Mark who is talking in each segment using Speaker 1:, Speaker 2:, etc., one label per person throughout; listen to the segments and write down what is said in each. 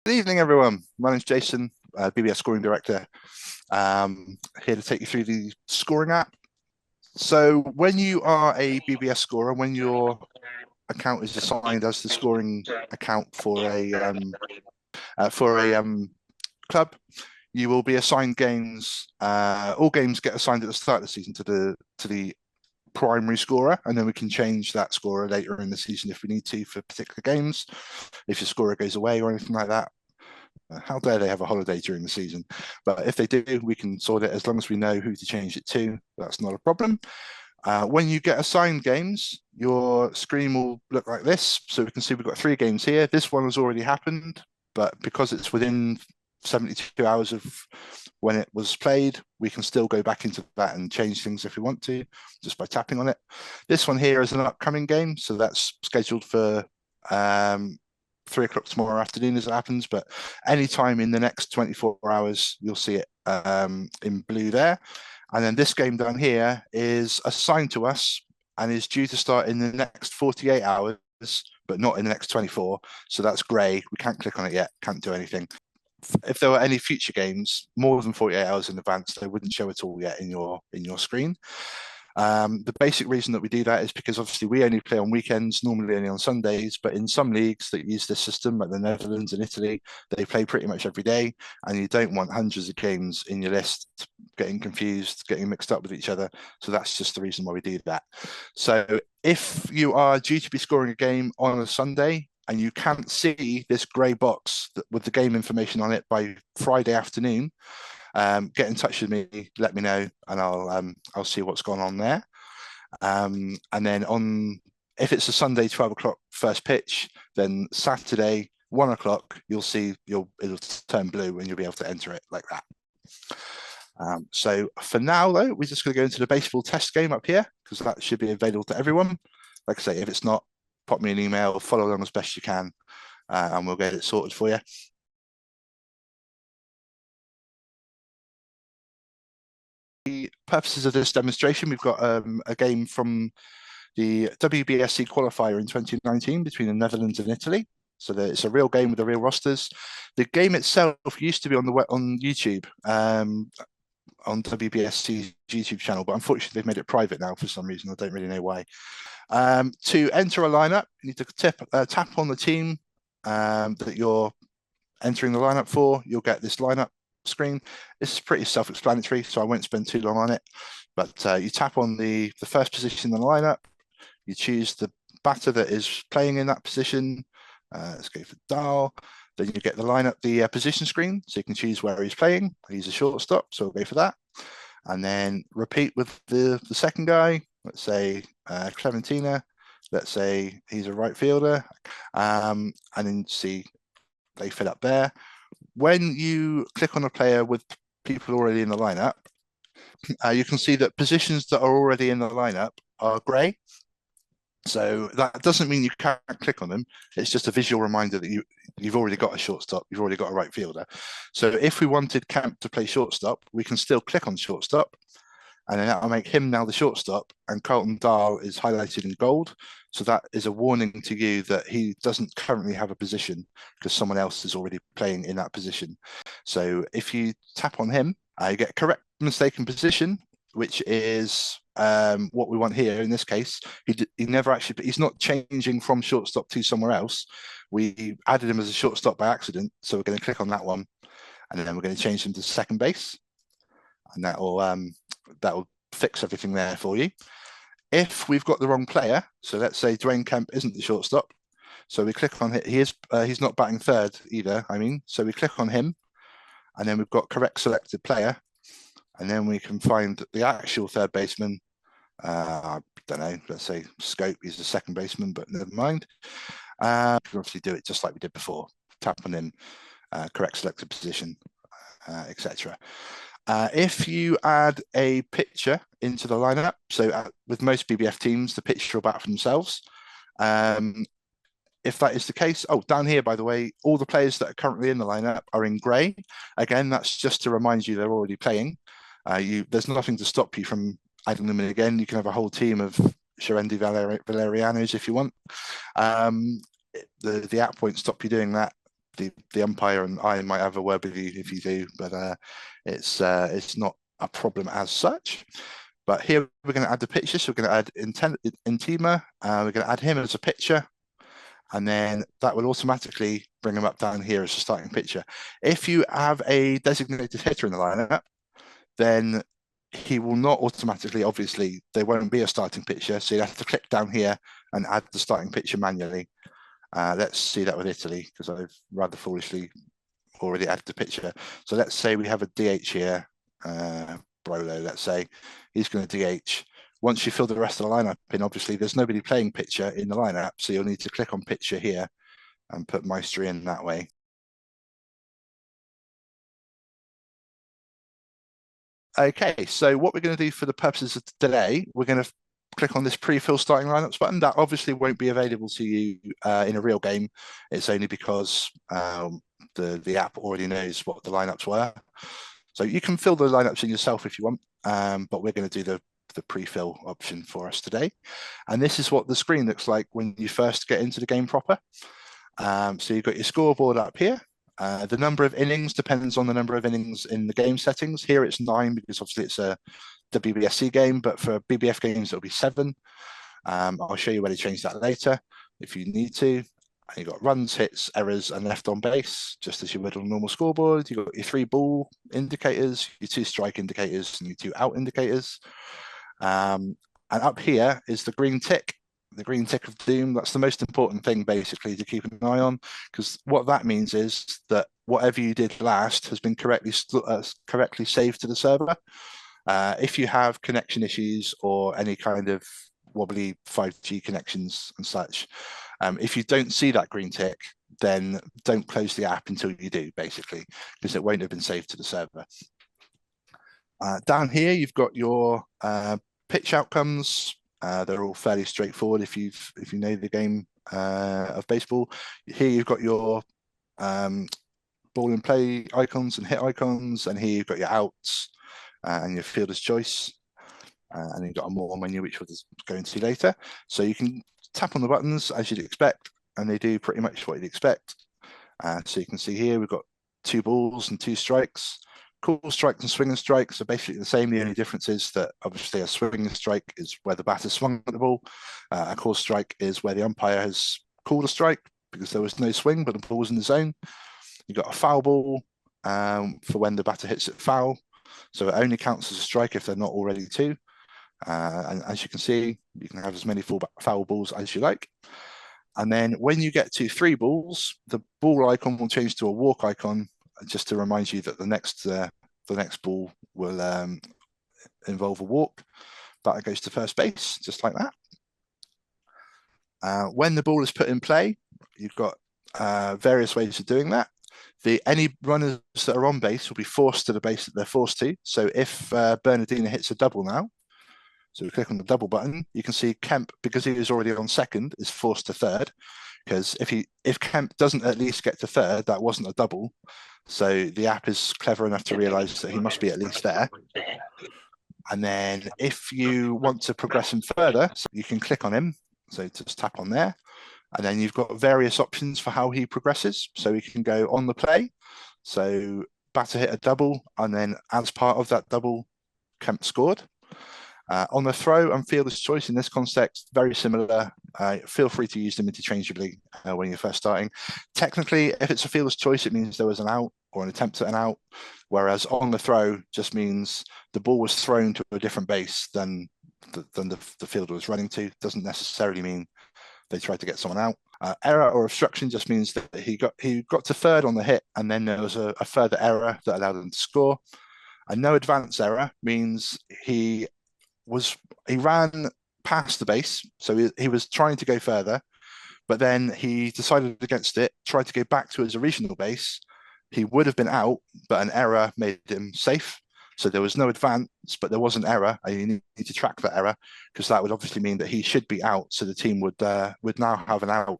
Speaker 1: Good evening, everyone. My name's Jason, BBF Scoring Director. Here to take you through the scoring app. So when you are a BBS scorer, when your account is assigned as the scoring account for a club, you will be assigned games. All games get assigned at the start of the season to the primary scorer, and then we can change that scorer later in the season if we need to for particular games. If your scorer goes away or anything like that, how dare they have a holiday during the season? But if they do, we can sort it as long as we know who to change it to. That's not a problem. When you get assigned games, your screen will look like this. So we can see we've got 3 games here. This one has already happened, but because it's within 72 hours of when it was played, we can still go back into that and change things if we want to, just by tapping on it. This one here is an upcoming game, so that's scheduled for 3 o'clock tomorrow afternoon as it happens, but anytime in the next 24 hours, you'll see it in blue there. And then this game down here is assigned to us and is due to start in the next 48 hours, but not in the next 24. So that's gray. We can't click on it yet, can't do anything. If there were any future games more than 48 hours in advance, they wouldn't show at all yet in your screen. The basic reason that we do that is because obviously we only play on weekends, normally only on Sundays, but in some leagues that use this system, like the Netherlands and Italy, they play pretty much every day, and you don't want hundreds of games in your list getting confused, getting mixed up with each other. So that's just the reason why we do that. So if you are due to be scoring a game on a Sunday and you can't see this grey box with the game information on it by Friday afternoon, get in touch with me, let me know, and I'll see what's gone on there. And then if it's a Sunday 12 o'clock first pitch, then Saturday 1 o'clock you'll see it'll turn blue and you'll be able to enter it like that. So for now though, we're just going to go into the baseball test game up here because that should be available to everyone. Like I say, if it's not, pop me an email, follow along as best you can, and we'll get it sorted for you. The purposes of this demonstration, we've got a game from the WBSC qualifier in 2019 between the Netherlands and Italy. So it's a real game with the real rosters. The game itself used to be on YouTube, on WBSC's YouTube channel, but unfortunately they've made it private now for some reason. I don't really know why. To enter a lineup, you need to tap on the team that you're entering the lineup for. You'll get this lineup screen. This is pretty self-explanatory, so I won't spend too long on it. But you tap on the first position in the lineup. You choose the batter that is playing in that position. Let's go for Dahl. Then you get the lineup, the position screen, so you can choose where he's playing. He's a shortstop, so we'll go for that. And then repeat with the second guy. Let's say Clementina. Let's say he's a right fielder. And then see they fill up there. When you click on a player with people already in the lineup, you can see that positions that are already in the lineup are grey. So that doesn't mean you can't click on them. It's just a visual reminder that you've already got a shortstop, you've already got a right fielder. So if we wanted Camp to play shortstop, we can still click on shortstop, and then that'll make him now the shortstop, and Carlton Dahl is highlighted in gold. So that is a warning to you that he doesn't currently have a position because someone else is already playing in that position. So if you tap on him, you get correct mistaken position, which is what we want here. In this case, he never actually, he's not changing from shortstop to somewhere else. We added him as a shortstop by accident. So we're going to click on that one, and then we're going to change him to second base, and that will fix everything there for you. If we've got the wrong player, so let's say Dwayne Kemp isn't the shortstop, so we click on it. He's not batting third either. So we click on him, and then we've got correct selected player, and then we can find the actual third baseman. I don't know. Let's say Scope. He's the second baseman, but never mind. We can obviously do it just like we did before. Tap on him, correct selected position, etc. If you add a pitcher into the lineup, so with most BBF teams, the pitcher will bat for themselves. If that is the case, down here, by the way, all the players that are currently in the lineup are in grey. Again, that's just to remind you they're already playing. There's nothing to stop you from adding them in again. You can have a whole team of Sherendi Valerianos if you want. The app won't stop you doing that. the umpire and I might have a word with you if you do, but it's not a problem as such. But here we're going to add the picture. So we're going to add Intima. We're going to add him as a pitcher. And then that will automatically bring him up down here as a starting pitcher. If you have a designated hitter in the lineup, then he will not automatically, obviously, there won't be a starting pitcher. So you have to click down here and add the starting pitcher manually. Let's see that with Italy, because I've rather foolishly already added the pitcher. So let's say we have a DH here, Brolo, let's say. He's going to DH. Once you fill the rest of the lineup in, obviously there's nobody playing pitcher in the lineup, so you'll need to click on pitcher here and put Maestri in that way. Okay, so what we're going to do for the purposes of today, we're going to click on this pre-fill starting lineups button. That obviously won't be available to you in a real game. It's only because the app already knows what the lineups were. So you can fill the lineups in yourself if you want, but we're going to do the pre-fill option for us today. And this is what the screen looks like when you first get into the game proper. So you've got your scoreboard up here. The number of innings depends on the number of innings in the game settings. Here it's 9 because obviously it's a WBSC game, but for BBF games it'll be 7. I'll show you where to change that later if you need to. And you've got runs, hits, errors, and left on base, just as you would on a normal scoreboard. You've got your 3 ball indicators, your 2 strike indicators, and your 2 out indicators. And up here is the green tick of doom. That's the most important thing basically to keep an eye on, because what that means is that whatever you did last has been correctly saved to the server. If you have connection issues or any kind of wobbly 5G connections and such, if you don't see that green tick, then don't close the app until you do, basically, because it won't have been saved to the server. Down here, you've got your pitch outcomes. They're all fairly straightforward if you know the game of baseball. Here you've got your ball in play icons and hit icons, and here you've got your outs and your fielder's choice. And you've got a more menu, which we'll go into later. So you can tap on the buttons as you'd expect, and they do pretty much what you'd expect. So you can see here we've got 2 balls and 2 strikes. Call strikes and swinging strikes are basically the same. The only difference is that obviously a swinging strike is where the batter swung at the ball. A call strike is where the umpire has called a strike because there was no swing, but the ball was in the zone. You've got a foul ball for when the batter hits it foul. So it only counts as a strike if they're not already 2. And as you can see, you can have as many foul balls as you like. And then when you get to 3 balls, the ball icon will change to a walk icon, just to remind you that the next ball will involve a walk. That goes to first base, just like that. When the ball is put in play, you've got various ways of doing that. Any runners that are on base will be forced to the base that they're forced to. So if Bernardino hits a double now, so we click on the double button, you can see Kemp, because he was already on second, is forced to third. Because if Kemp doesn't at least get to third, that wasn't a double. So the app is clever enough to realize that he must be at least there. And then if you want to progress him further, so you can click on him. So just tap on there. And then you've got various options for how he progresses. So he can go on the play. So batter hit a double, and then as part of that double, Kemp scored. On the throw and fielder's choice in this context, very similar. Feel free to use them interchangeably when you're first starting. Technically, if it's a fielder's choice, it means there was an out or an attempt at an out, whereas on the throw just means the ball was thrown to a different base than the fielder was running to. Doesn't necessarily mean they tried to get someone out. Error or obstruction just means that he got to third on the hit, and then there was a further error that allowed him to score. A no advance error means he ran past the base, so he was trying to go further, but then he decided against it, tried to go back to his original base. He would have been out, but an error made him safe. So there was no advance, but there was an error, and you need to track that error, because that would obviously mean that he should be out. So the team would now have an out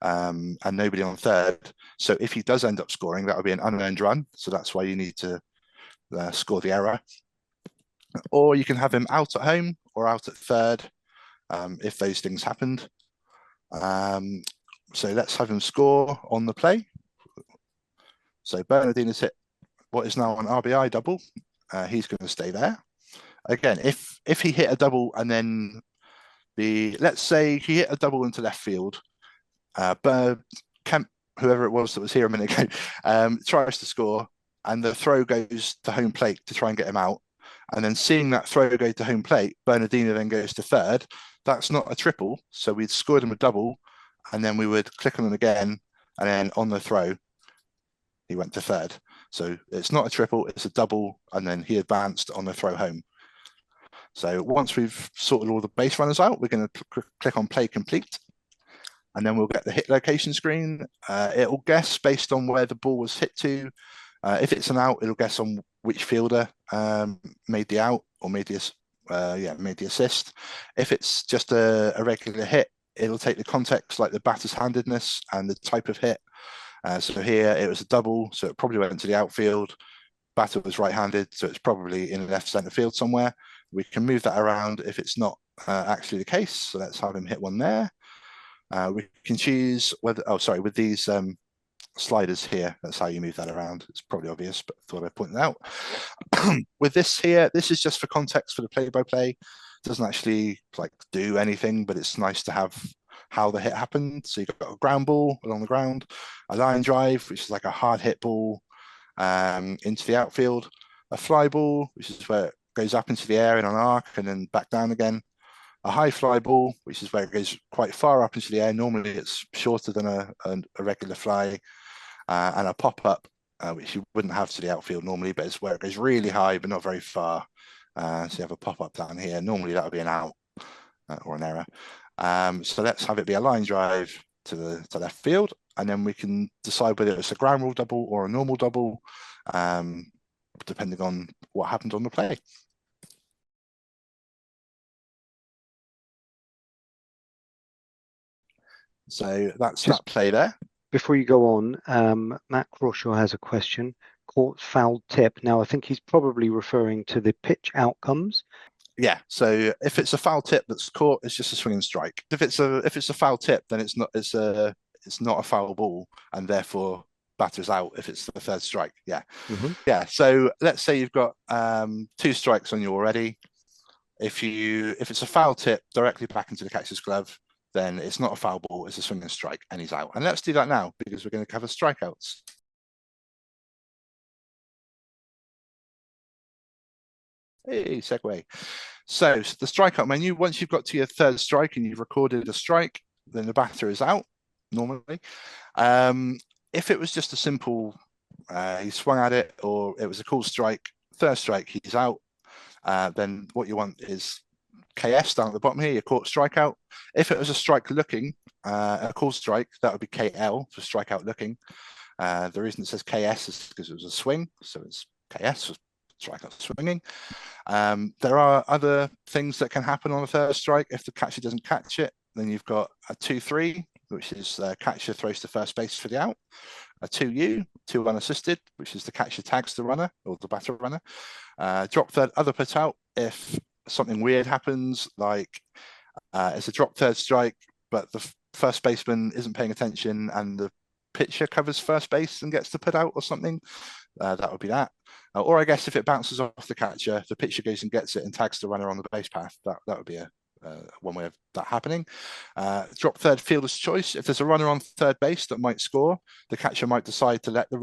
Speaker 1: and nobody on third. So if he does end up scoring, that would be an unearned run. So that's why you need to score the error. Or you can have him out at home or out at third if those things happened. So let's have him score on the play. So Bernardino's hit what is now an RBI double. He's going to stay there. Again, if he hit a double and then let's say he hit a double into left field, Kemp, whoever it was that was here a minute ago, tries to score, and the throw goes to home plate to try and get him out. And then seeing that throw go to home plate, Bernardino then goes to third. That's not a triple. So we'd scored him a double, and then we would click on him again, and then on the throw, he went to third. So it's not a triple, it's a double, and then he advanced on the throw home. So once we've sorted all the base runners out, we're going to click on play complete, and then we'll get the hit location screen. It'll guess based on where the ball was hit to. If it's an out, it'll guess on which fielder made the out or made the assist. If it's just a regular hit, it'll take the context, like the batter's handedness and the type of hit. So here it was a double, so it probably went to the outfield. Batter was right-handed, so it's probably in the left center field somewhere. We can move that around if it's not actually the case. So let's have him hit one there. We can choose whether, with these sliders here, that's how you move that around. It's probably obvious, but I thought I'd point it out. With this here, this is just for context for the play-by-play. It doesn't actually like do anything, but it's nice to have how the hit happened. So you've got a ground ball along the ground, a line drive, which is like a hard hit ball into the outfield, a fly ball, which is where it goes up into the air in an arc and then back down again, a high fly ball, which is where it goes quite far up into the air. Normally it's shorter than a regular fly, and a pop-up, which you wouldn't have to the outfield normally, but it's where it goes really high but not very far. So you have a pop-up down here. Normally that would be an out or an error. So let's have it be a line drive to left field, and then we can decide whether it's a ground rule double or a normal double, depending on what happened on the play. So that's that play there.
Speaker 2: Before you go on, Matt Crawshaw has a question. Caught foul tip. Now, I think he's probably referring to the pitch outcomes.
Speaker 1: Yeah. So if it's a foul tip that's caught, it's just a swinging strike. If it's a foul tip, then it's not a foul ball, and therefore batter's out if it's the third strike. Yeah.
Speaker 2: Mm-hmm.
Speaker 1: Yeah. So let's say you've got 2 strikes on you already. If it's a foul tip directly back into the catcher's glove, then it's not a foul ball, it's a swinging strike, and he's out. And let's do that now, because we're going to cover strikeouts. Hey, segue. So the strikeout menu, once you've got to your third strike and you've recorded a strike, then the batter is out, normally. If it was just a simple, he swung at it, or it was a cool strike, third strike, he's out, then what you want is KS down at the bottom here, your caught strikeout. If it was a strike looking, a call strike, that would be KL for strikeout looking. The reason it says KS is because it was a swing, so it's KS for strikeout swinging. There are other things that can happen on a third strike. If the catcher doesn't catch it, then you've got a 2-3, which is catcher throws to first base for the out. A 2U, 2 unassisted, which is the catcher tags the runner or the batter runner. Drop third, other put out. If something weird happens, like it's a drop third strike, but the first baseman isn't paying attention and the pitcher covers first base and gets to put out or something, that would be that. Or I guess if it bounces off the catcher, the pitcher goes and gets it and tags the runner on the base path, that would be one way of that happening. Drop third, fielder's choice. If there's a runner on third base that might score, the catcher might decide to let the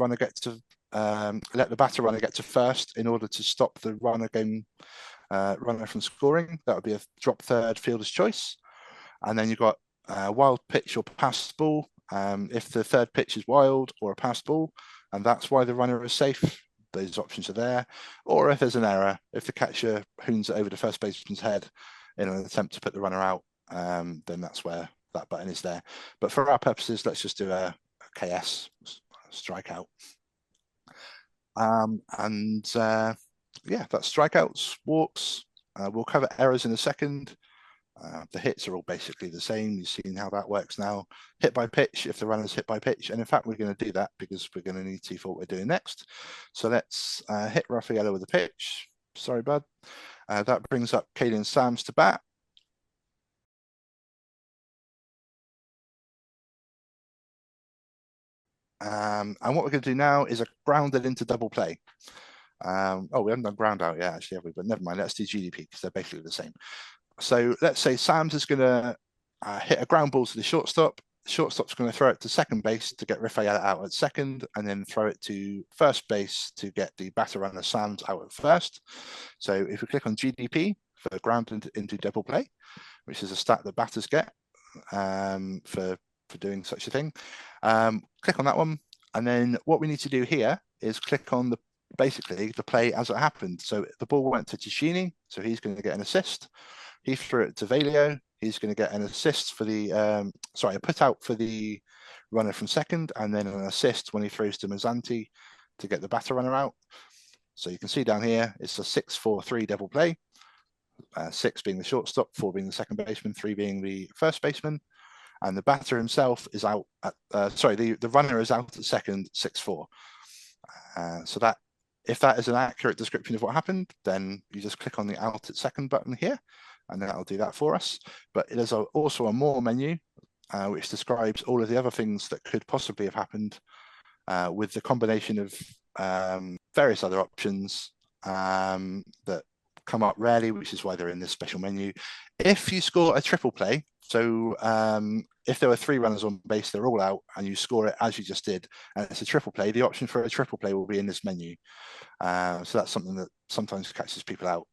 Speaker 1: batter runner get to first in order to stop the runner from scoring. That would be a drop third, fielder's choice. And then you've got wild pitch or passed ball. If the third pitch is wild or a passed ball, and that's why the runner is safe, those options are there. Or if there's an error, if the catcher hoons it over the first baseman's head in an attempt to put the runner out, then that's where that button is there. But for our purposes, let's just do a KS strikeout. Yeah, that's strikeouts, walks. We'll cover errors in a second. The hits are all basically the same. You've seen how that works now. Hit by pitch, if the runner's hit by pitch. And in fact, we're going to do that because we're going to need to see what we're doing next. So let's hit Rafaela with a pitch. Sorry, bud. That brings up Caden Sams to bat. And what we're going to do now is a grounded into double play. Oh, we haven't done ground out yet, actually, have we? But never mind, let's do GDP because they're basically the same. So let's say Sam's is going to hit a ground ball to the shortstop. Shortstop's going to throw it to second base to get Rafael out at second, and then throw it to first base to get the batter runner Sam's out at first. So if we click on GDP for grounded into double play, which is a stat that batters get for doing such a thing, click on that one. And then what we need to do here is click on basically the play as it happened. So the ball went to Ticini, so he's going to get an assist. He threw it to Valio. He's going to get an assist for the, a put out for the runner from second, and then an assist when he throws to Mazzanti to get the batter runner out. So you can see down here, it's a 6-4-3 double play. 6 being the shortstop, 4 being the second baseman, 3 being the first baseman. And the batter himself is out at, the runner is out at second, 6-4. So that, if that is an accurate description of what happened, then you just click on the out at second button here, and that'll do that for us. But there's also a more menu, which describes all of the other things that could possibly have happened with the combination of various other options that come up rarely, which is why they're in this special menu. If you score a triple play, so if there were 3 runners on base, they're all out, and you score it as you just did, and it's a triple play, the option for a triple play will be in this menu. So that's something that sometimes catches people out.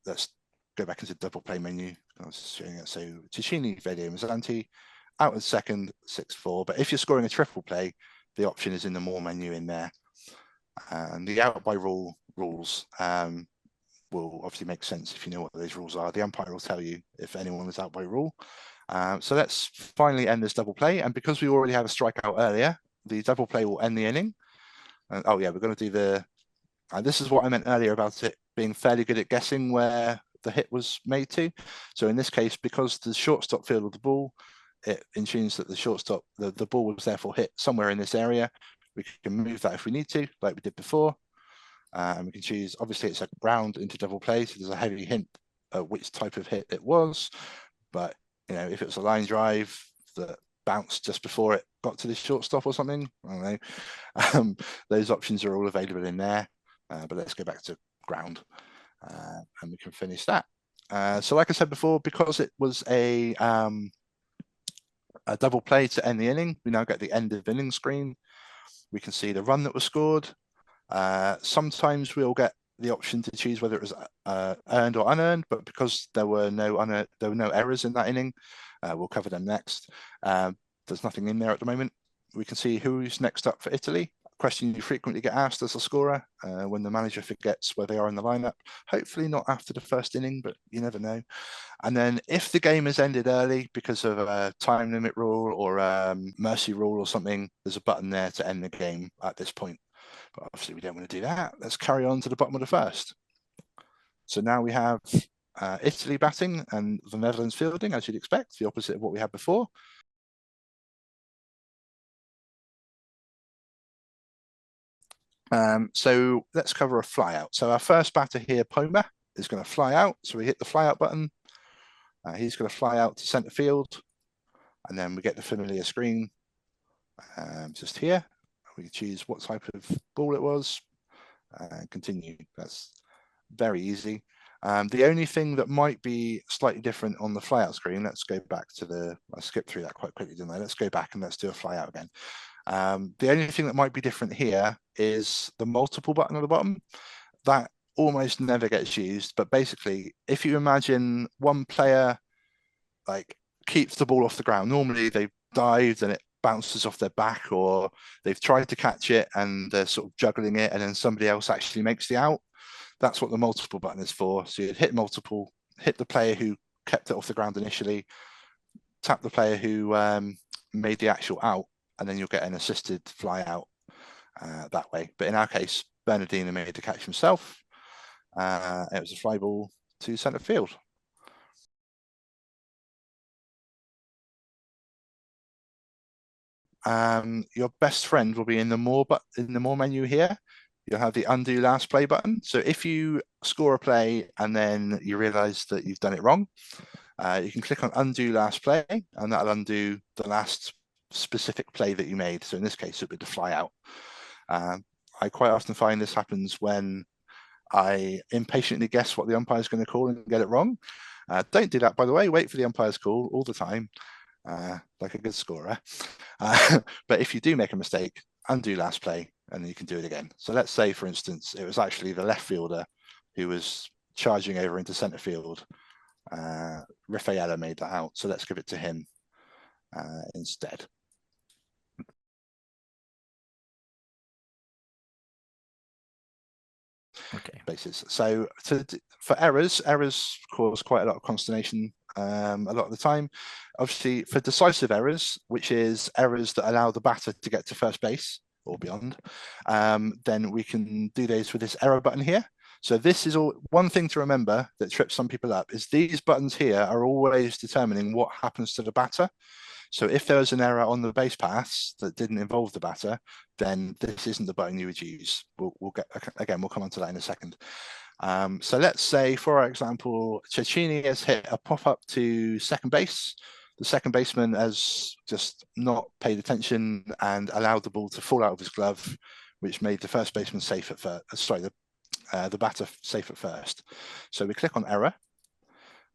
Speaker 1: Let's go back into the double play menu. I was showing it. So Ticini, Valio, Mazzanti, out at second, 6-4. But if you're scoring a triple play, the option is in the more menu in there. And the out by rules will obviously make sense if you know what those rules are. The umpire will tell you if anyone is out by rule. So let's finally end this double play. And because we already had a strikeout earlier, the double play will end the inning. And oh yeah, we're going to do this is what I meant earlier about it being fairly good at guessing where the hit was made to. So in this case, because the shortstop fielded the ball, it ensures that the shortstop, the ball was therefore hit somewhere in this area. We can move that if we need to, like we did before. And we can choose, obviously it's a ground into double play, so there's a heavy hint at which type of hit it was. But you know, if it was a line drive that bounced just before it got to the shortstop or something, I don't know. Those options are all available in there. But let's go back to ground and we can finish that. So like I said before, because it was a double play to end the inning, we now get the end of inning screen. We can see the run that was scored. Sometimes we'll get the option to choose whether it was earned or unearned, but because there were no errors in that inning, we'll cover them next. There's nothing in there at the moment. We can see who's next up for Italy. Question you frequently get asked as a scorer when the manager forgets where they are in the lineup. Hopefully not after the first inning, but you never know. And then if the game has ended early because of a time limit rule or mercy rule or something, there's a button there to end the game at this point. But obviously we don't want to do that. Let's carry on to the bottom of the first. So now we have Italy batting and the Netherlands fielding, as you'd expect, the opposite of what we had before. So let's cover a fly out. So our first batter here, Poma, is going to fly out. So we hit the fly out button. He's going to fly out to center field. And then we get the familiar screen just here. We can choose what type of ball it was and continue. That's very easy. The only thing that might be slightly different on the flyout screen, let's go back to I skipped through that quite quickly, didn't I? Let's go back and let's do a flyout again. The only thing that might be different here is the multiple button at the bottom. That almost never gets used, but basically, if you imagine one player like keeps the ball off the ground, normally they've dived and it bounces off their back, or they've tried to catch it and they're sort of juggling it, and then somebody else actually makes the out. That's what the multiple button is for. So you'd hit multiple, hit the player who kept it off the ground initially, tap the player who made the actual out, and then you'll get an assisted fly out that way. But in our case, Bernardino made the catch himself. It was a fly ball to center field. Your best friend will be in the more menu here. You'll have the undo last play button. So if you score a play and then you realize that you've done it wrong, you can click on undo last play, and that'll undo the last specific play that you made. So in this case, it would be the fly out. I quite often find this happens when I impatiently guess what the umpire is going to call and get it wrong. Don't do that, by the way. Wait for the umpire's call all the time, like a good scorer. But if you do make a mistake, undo last play, and then you can do it again. So let's say, for instance, it was actually the left fielder who was charging over into centre field. Rafaela made that out, so let's give it to him instead.
Speaker 3: Okay.
Speaker 1: Basis. So for errors cause quite a lot of consternation a lot of the time. Obviously, for decisive errors, which is errors that allow the batter to get to first base or beyond, then we can do those with this error button here. So this is all one thing to remember that trips some people up is these buttons here are always determining what happens to the batter. So if there was an error on the base paths that didn't involve the batter, then this isn't the button you would use. We'll get, again, we'll come on to that in a second. So let's say, for example, Cecchini has hit a pop-up to second base. The second baseman has just not paid attention and allowed the ball to fall out of his glove, which made the first baseman safe at first. Sorry, the batter safe at first. So we click on error,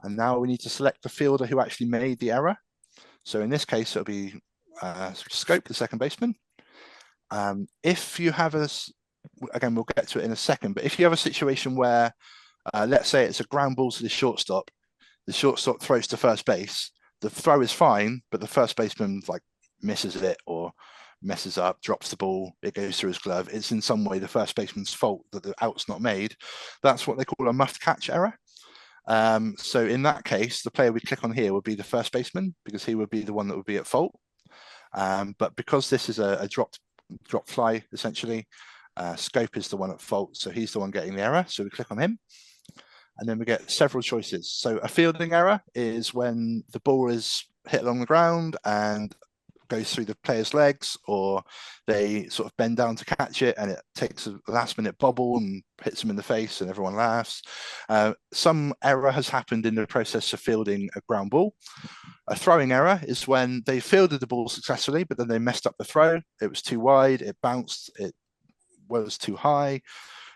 Speaker 1: and now we need to select the fielder who actually made the error. So in this case, it'll be Scope, the second baseman. If you have again, we'll get to it in a second, but if you have a situation where, let's say it's a ground ball to the shortstop throws to first base, the throw is fine, but the first baseman like misses it or messes up, drops the ball, it goes through his glove. It's in some way the first baseman's fault that the out's not made. That's what they call a muffed catch error. So in that case, the player we click on here would be the first baseman because he would be the one that would be at fault. But because this is a drop fly, essentially, Scope is the one at fault. So he's the one getting the error. So we click on him. And then we get several choices. So a fielding error is when the ball is hit along the ground and goes through the player's legs, or they sort of bend down to catch it and it takes a last minute bobble and hits them in the face and everyone laughs. Some error has happened in the process of fielding a ground ball. A throwing error is when they fielded the ball successfully, but then they messed up the throw. It was too wide, it bounced, it was too high,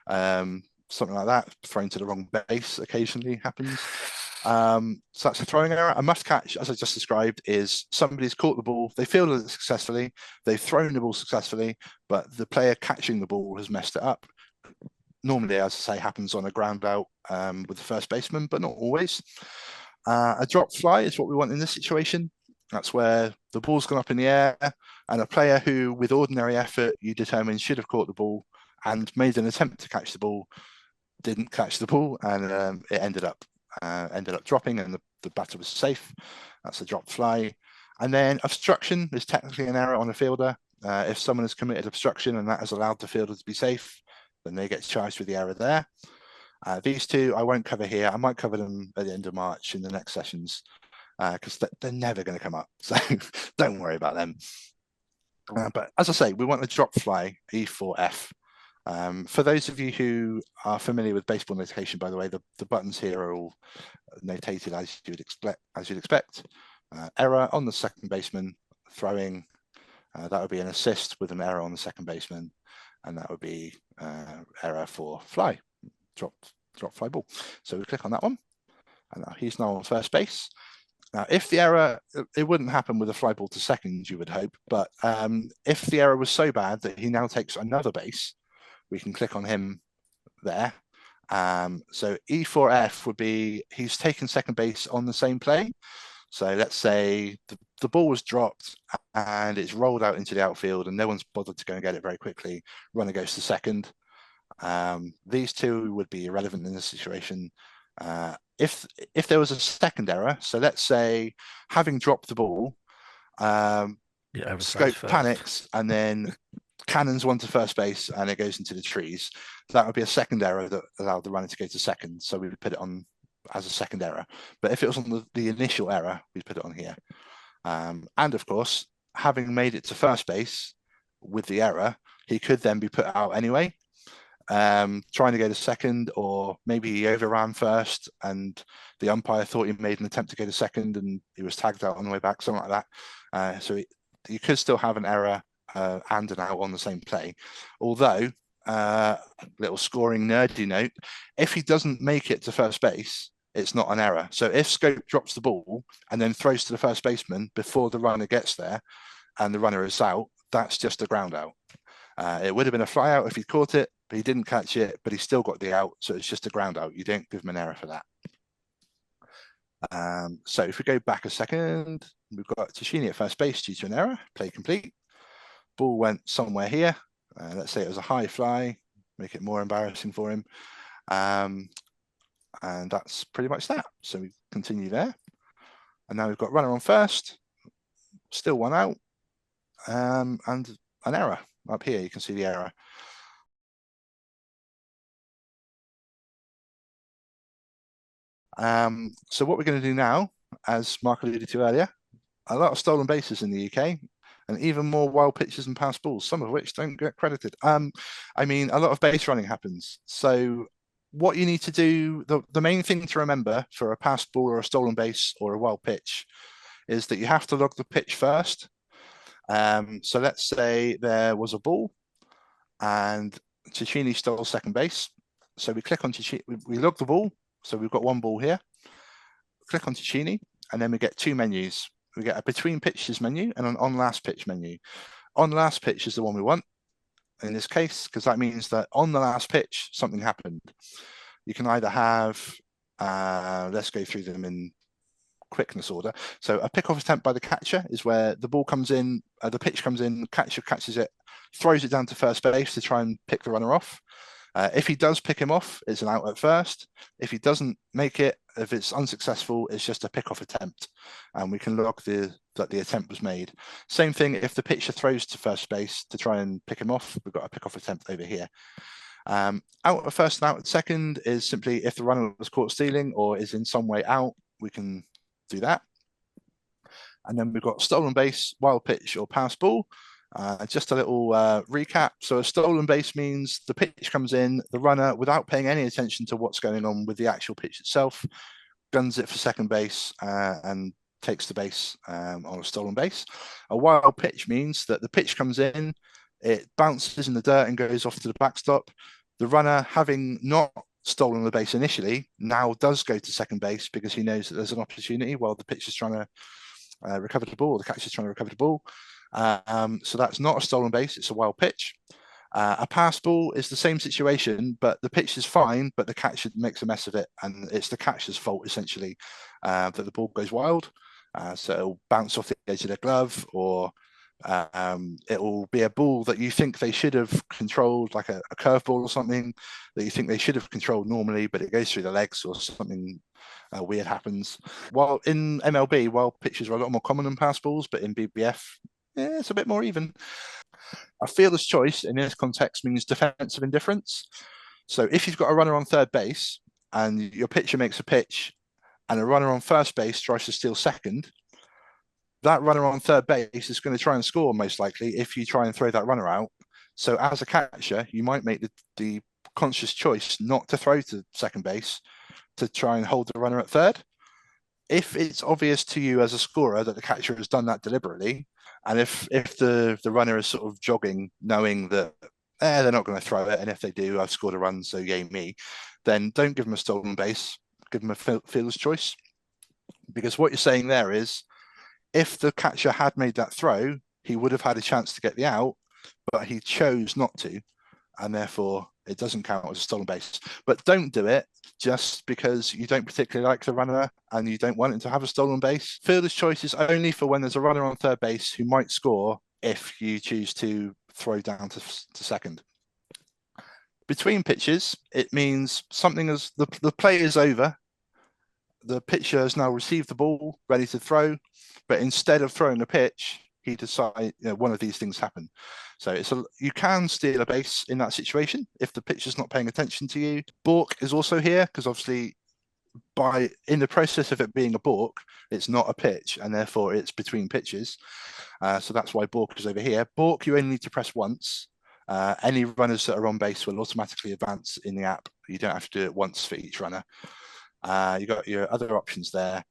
Speaker 1: something like that. Thrown to the wrong base occasionally happens. So that's a throwing error. A muffed catch, as I just described, is somebody's caught the ball, they fielded it successfully, they've thrown the ball successfully, but the player catching the ball has messed it up. Normally, as I say, happens on a ground out with the first baseman, but not always. A drop fly is what we want in this situation. That's where the ball's gone up in the air and a player who, with ordinary effort, you determine should have caught the ball and made an attempt to catch the ball, didn't catch the ball, and it ended up dropping and the batter was safe. That's a drop fly. And then obstruction is technically an error on a fielder. If someone has committed obstruction and that has allowed the fielder to be safe, then they get charged with the error there. These two I won't cover here. I might cover them at the end of March in the next sessions because they're never going to come up. So don't worry about them. But as I say, we want a drop fly, E4F. For those of you who are familiar with baseball notation, by the way, the buttons here are all notated as you'd expect. Error on the second baseman, throwing, that would be an assist with an error on the second baseman, and that would be error for fly, drop fly ball. So we click on that one, and now he's now on first base. Now, if the error, it wouldn't happen with a fly ball to second, you would hope, but if the error was so bad that he now takes another base, we can click on him there. So E4F would be he's taken second base on the same play. So let's say the ball was dropped and it's rolled out into the outfield and no one's bothered to go and get it very quickly. Runner goes to second. These two would be irrelevant in this situation. If there was a second error, so let's say having dropped the ball, Scope panics and then cannons one to first base and it goes into the trees. That would be a second error that allowed the runner to go to second. So we would put it on as a second error. But if it was on the initial error, we'd put it on here. And of course, having made it to first base with the error, he could then be put out anyway, trying to go to second, or maybe he overran first and the umpire thought he made an attempt to go to second and he was tagged out on the way back, something like that. So you could still have an error and an out on the same play. Although, little scoring nerdy note, if he doesn't make it to first base, it's not an error. So if Scope drops the ball and then throws to the first baseman before the runner gets there and the runner is out, that's just a ground out. It would have been a fly out if he caught it, but he didn't catch it, but he still got the out. So it's just a ground out. You don't give him an error for that. So if we go back a second, we've got Tashini at first base due to an error, play complete. Ball went somewhere here. Let's say it was a high fly, make it more embarrassing for him. And that's pretty much that. So we continue there. And now we've got runner on first, still one out, and an error. Up here, you can see the error. So what we're going to do now, as Mark alluded to earlier, a lot of stolen bases in the UK, and even more wild pitches and pass balls, some of which don't get credited. I mean, a lot of base running happens. So what you need to do, the main thing to remember for a pass ball or a stolen base or a wild pitch is that you have to log the pitch first. So let's say there was a ball and Cicchini stole second base. So we click on Cicchini, we log the ball. So we've got one ball here. Click on Cicchini, and then we get two menus. We get a between pitches menu and an on last pitch menu. On last pitch is the one we want in this case, because that means that on the last pitch, something happened. You can either have, let's go through them in quickness order. So a pick off attempt by the catcher is where the ball comes in, the pitch comes in, catcher catches it, throws it down to first base to try and pick the runner off. If he does pick him off, it's an out at first. If he doesn't make it, if it's unsuccessful, it's just a pick-off attempt. And we can log that the attempt was made. Same thing if the pitcher throws to first base to try and pick him off, we've got a pick-off attempt over here. Out at first and out at second is simply if the runner was caught stealing or is in some way out, we can do that. And then we've got stolen base, wild pitch, or pass ball. Just a little recap. So a stolen base means the pitch comes in, the runner, without paying any attention to what's going on with the actual pitch itself, guns it for second base and takes the base on a stolen base. A wild pitch means that the pitch comes in, it bounces in the dirt and goes off to the backstop. The runner, having not stolen the base initially, now does go to second base because he knows that there's an opportunity while the pitch is trying to recover the ball, or the catcher is trying to recover the ball. So that's not a stolen base, it's a wild pitch. A pass ball is the same situation, but the pitch is fine, but the catcher makes a mess of it, and it's the catcher's fault, essentially, that the ball goes wild. So it'll bounce off the edge of their glove, or it will be a ball that you think they should have controlled, like a curveball or something, that you think they should have controlled normally, but it goes through the legs or something weird happens. While in MLB, wild pitches are a lot more common than pass balls, but in BBF, it's a bit more even. A fielder's choice in this context means defensive indifference. So if you've got a runner on third base and your pitcher makes a pitch and a runner on first base tries to steal second, that runner on third base is going to try and score most likely if you try and throw that runner out. So as a catcher, you might make the conscious choice not to throw to second base to try and hold the runner at third. If it's obvious to you as a scorer that the catcher has done that deliberately, and if the runner is sort of jogging, knowing that they're not going to throw it, and if they do, I've scored a run, so yay me, then don't give them a stolen base, give them a fielder's choice. Because what you're saying there is, if the catcher had made that throw, he would have had a chance to get the out, but he chose not to, and therefore it doesn't count as a stolen base. But don't do it just because you don't particularly like the runner and you don't want him to have a stolen base. Fielder's choice is only for when there's a runner on third base who might score if you choose to throw down to second. Between pitches, it means something as the play is over, the pitcher has now received the ball, ready to throw, but instead of throwing the pitch, he decides, one of these things happen. So you can steal a base in that situation if the pitcher's not paying attention to you. Balk is also here because obviously in the process of it being a balk, it's not a pitch and therefore it's between pitches. So that's why balk is over here. Balk, you only need to press once. Any runners that are on base will automatically advance in the app. You don't have to do it once for each runner. You got your other options there.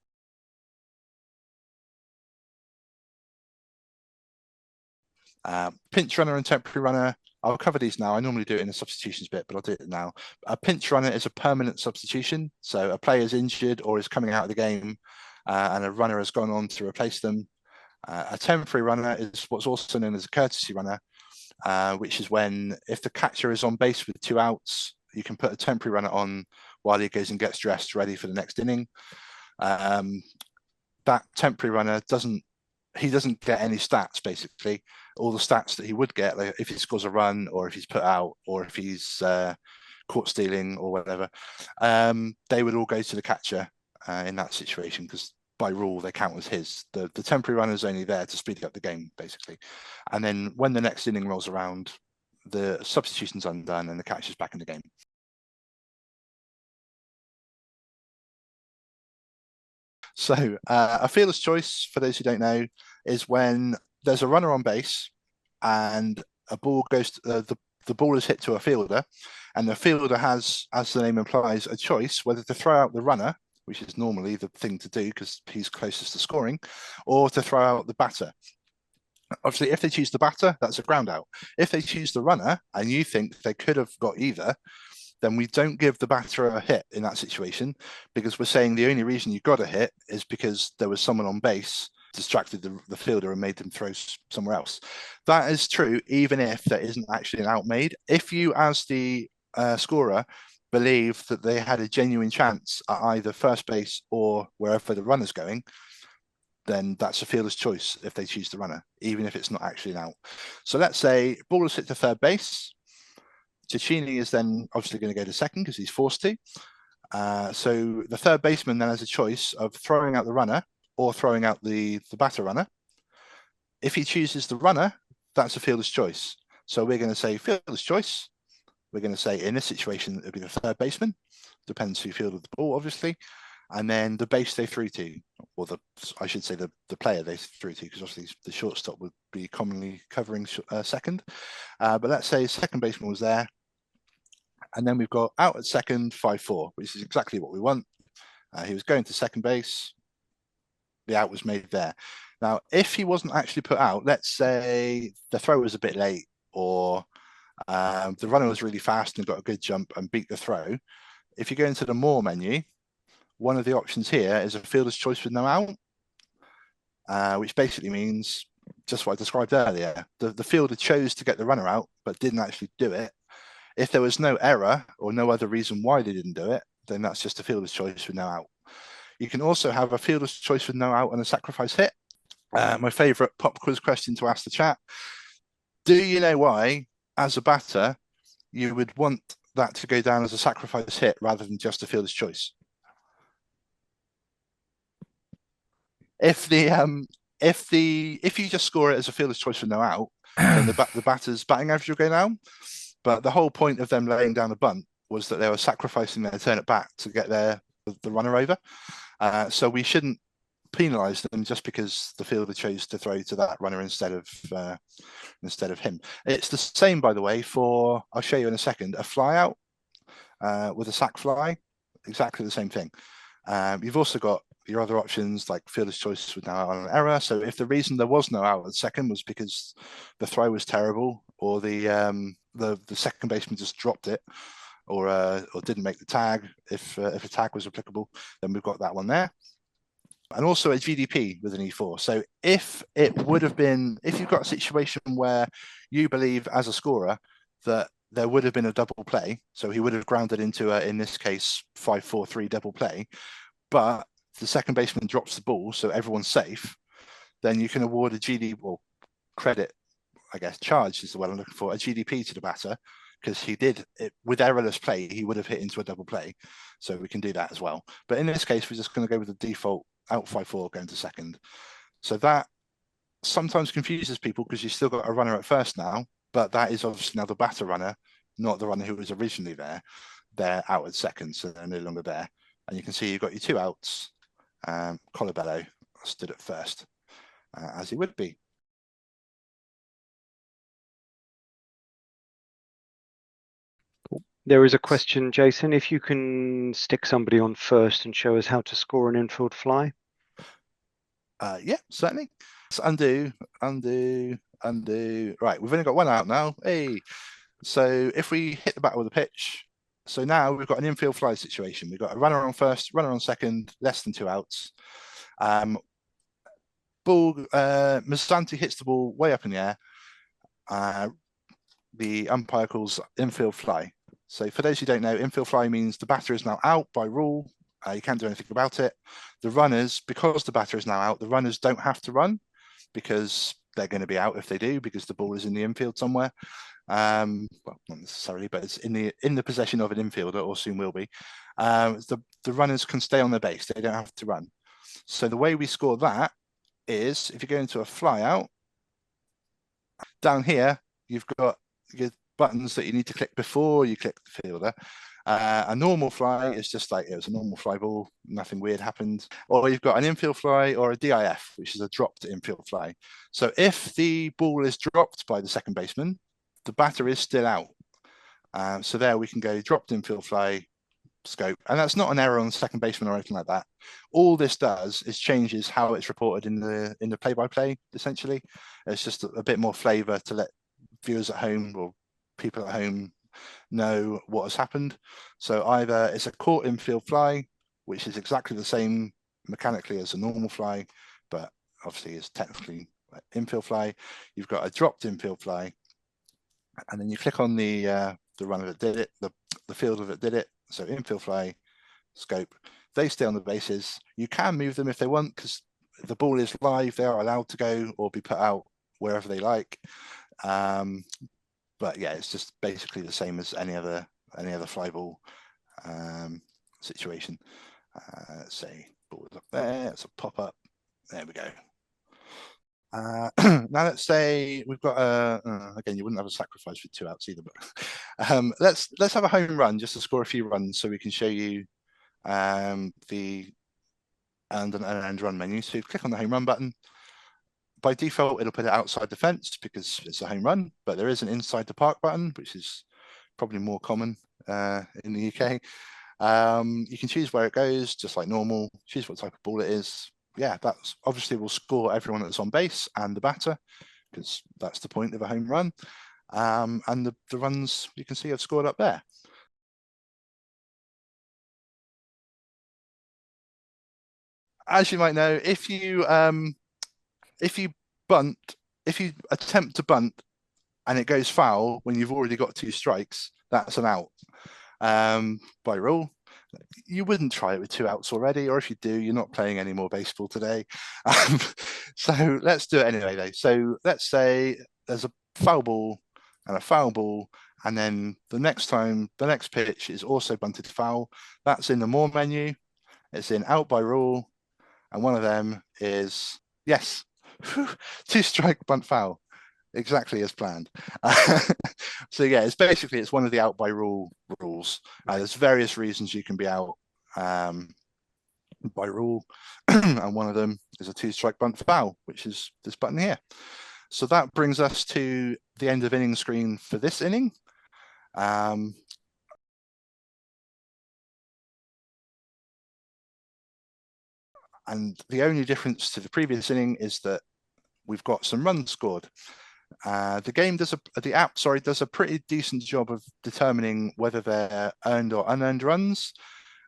Speaker 1: Pinch runner and temporary runner. I'll cover these now. I normally do it in the substitutions bit, but I'll do it now. A pinch runner is a permanent substitution. So a player is injured or is coming out of the game, and a runner has gone on to replace them. A temporary runner is what's also known as a courtesy runner, which is when if the catcher is on base with 2 outs, you can put a temporary runner on while he goes and gets dressed, ready for the next inning. That temporary runner doesn't get any stats, basically. All the stats that he would get, like if he scores a run or if he's put out or if he's caught stealing or whatever, they would all go to the catcher in that situation, because by rule they count as his. The temporary runner is only there to speed up the game, basically. And then when the next inning rolls around, the substitution's undone and the catcher's back in the game. So a fearless choice, for those who don't know, is when there's a runner on base and a ball goes to, the ball is hit to a fielder, and the fielder has, as the name implies, a choice whether to throw out the runner, which is normally the thing to do because he's closest to scoring, or to throw out the batter. Obviously, if they choose the batter, that's a ground out. If they choose the runner and you think they could have got either, then we don't give the batter a hit in that situation, because we're saying the only reason you got a hit is because there was someone on base, distracted the fielder and made them throw somewhere else. That is true even if there isn't actually an out made. If you, as the scorer, believe that they had a genuine chance at either first base or wherever the runner's going, then that's a fielder's choice if they choose the runner, even if it's not actually an out. So let's say ball is hit to third base. Cecchini is then obviously going to go to second because he's forced to. So the third baseman then has a choice of throwing out the runner or throwing out the batter runner. If he chooses the runner, that's a fielder's choice. So we're going to say fielder's choice. We're going to say in this situation, it'll be the third baseman. Depends who fielded the ball, obviously. And then the base they threw to, or I should say the player they threw to, because obviously the shortstop would be commonly covering second. But let's say second baseman was there. And then we've got out at second, 5-4, which is exactly what we want. He was going to second base. The out was made there. Now, if he wasn't actually put out, let's say the throw was a bit late, or the runner was really fast and got a good jump and beat the throw. If you go into the more menu, one of the options here is a fielder's choice with no out, which basically means just what I described earlier. The fielder chose to get the runner out, but didn't actually do it. If there was no error or no other reason why they didn't do it, then that's just a fielder's choice with no out. You can also have a fielder's choice with no out and a sacrifice hit. My favorite pop quiz question to ask the chat. Do you know why, as a batter, you would want that to go down as a sacrifice hit rather than just a fielder's choice? If you just score it as a fielder's choice with no out, then the batter's batting average will go down. But the whole point of them laying down a bunt was that they were sacrificing their turn at bat to get the runner over. So we shouldn't penalise them just because the fielder chose to throw to that runner instead of him. It's the same, by the way, for, I'll show you in a second, a fly out with a sac fly, exactly the same thing. You've also got your other options like fielder's choice with no out on an error. So if the reason there was no out at second was because the throw was terrible, or the second baseman just dropped it, or didn't make the tag, if a tag was applicable, then we've got that one there. And also a GDP with an E4. So if you've got a situation where you believe as a scorer that there would have been a double play, so he would have grounded into in this case, 5-4-3 double play, but the second baseman drops the ball, so everyone's safe, then you can award a GDP, or credit, I guess, charge is the word I'm looking for, a GDP to the batter, because he did it with errorless play, he would have hit into a double play. So we can do that as well. But in this case, we're just going to go with the default out 5-4 going to second. So that sometimes confuses people because you've still got a runner at first now, but that is obviously now the batter runner, not the runner who was originally there. They're out at second, so they're no longer there. And you can see you've got your 2 outs. Colabello stood at first, as he would be.
Speaker 2: There is a question, Jason, if you can stick somebody on first and show us how to score an infield fly.
Speaker 1: Yeah, certainly. So undo, undo, undo. Right, we've only got one out now. Hey, so if we hit the batter with a pitch, so now we've got an infield fly situation. We've got a runner on first, runner on second, less than 2 outs. Mazzanti hits the ball way up in the air. The umpire calls infield fly. So for those who don't know, infield fly means the batter is now out by rule. You can't do anything about it. The runners, because the batter is now out, the runners don't have to run because they're going to be out if they do, because the ball is in the infield somewhere. Well, not necessarily, but it's in the possession of an infielder, or soon will be. The runners can stay on their base; they don't have to run. So the way we score that is if you go into a fly out, down here you've got your buttons that you need to click before you click the fielder. A normal fly is just like it was a normal fly ball, nothing weird happened. Or you've got an infield fly or a DIF, which is a dropped infield fly. So if the ball is dropped by the second baseman, the batter is still out. So there we can go dropped infield fly, scope, and that's not an error on the second baseman or anything like that. All this does is changes how it's reported in the play-by-play. Essentially, it's just a bit more flavor to let viewers at home or people at home know what has happened. So either it's a caught infield fly, which is exactly the same mechanically as a normal fly, but obviously is technically infield fly. You've got a dropped infield fly, and then you click on the runner that did it, the fielder that did it. So infield fly, scope, they stay on the bases. You can move them if they want, because the ball is live. They are allowed to go or be put out wherever they like. But yeah, it's just basically the same as any other fly ball situation. Let's say ball is up there. It's a pop up. There we go. Now let's say we've got again, you wouldn't have a sacrifice with 2 outs either, but let's have a home run just to score a few runs so we can show you the and run menu. So you click on the home run button. By default, it'll put it outside the fence because it's a home run, but there is an inside the park button, which is probably more common in the UK. You can choose where it goes, just like normal, choose what type of ball it is. Yeah, that's obviously will score everyone that's on base and the batter, because that's the point of a home run. And the runs you can see have scored up there. As you might know, if you attempt to bunt and it goes foul when you've already got 2 strikes, that's an out by rule. You wouldn't try it with 2 outs already, or if you do, you're not playing any more baseball today. So let's do it anyway, though. So let's say there's a foul ball and a foul ball, and then the next pitch is also bunted foul. That's in the more menu. It's in out by rule, and one of them is yes, 2-strike bunt foul, exactly as planned. So yeah, it's one of the out by rules. There's various reasons you can be out by rule, and one of them is a 2-strike bunt foul, which is this button here. So that brings us to the end of inning screen for this inning. And the only difference to the previous inning is that we've got some runs scored. The app does a pretty decent job of determining whether they're earned or unearned runs,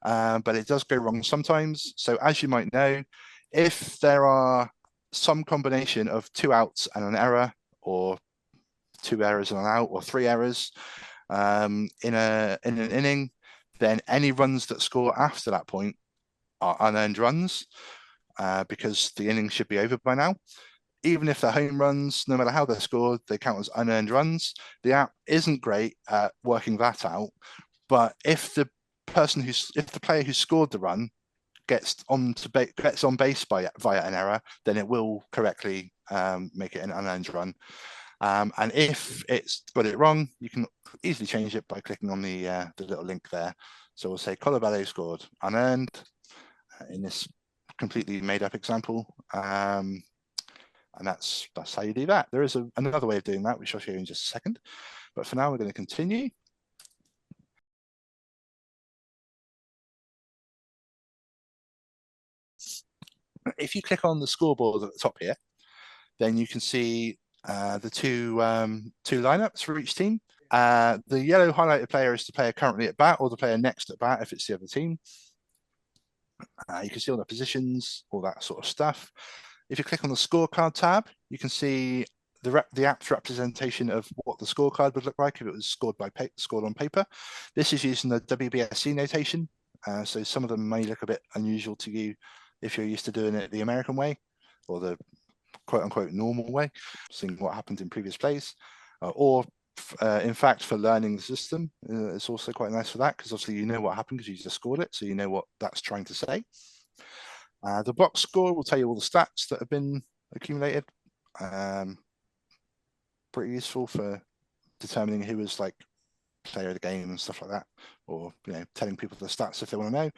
Speaker 1: but it does go wrong sometimes. So as you might know, if there are some combination of 2 outs and an error, or 2 errors and an out, or 3 errors in an inning, then any runs that score after that point are unearned runs, because the inning should be over by now. Even if they're home runs, no matter how they're scored, they count as unearned runs. The app isn't great at working that out, but if the player who scored the run gets on base via an error, then it will correctly make it an unearned run. And if it's got it wrong, you can easily change it by clicking on the little link there. So we'll say Colorado scored unearned in this completely made up example. And that's how you do that. There is another way of doing that, which I'll show you in just a second. But for now, we're going to continue. If you click on the scoreboard at the top here, then you can see the two lineups for each team. The yellow highlighted player is the player currently at bat, or the player next at bat if it's the other team. You can see all the positions, all that sort of stuff. If you click on the scorecard tab, you can see the app's representation of what the scorecard would look like if it was scored on paper. This is using the WBSC notation, so some of them may look a bit unusual to you if you're used to doing it the American way, or the quote-unquote normal way, seeing what happened in previous plays, or in fact, for learning the system, it's also quite nice for that, because obviously you know what happened because you just scored it, so you know what that's trying to say. The box score will tell you all the stats that have been accumulated. Pretty useful for determining who was like player of the game and stuff like that, or telling people the stats if they want to know.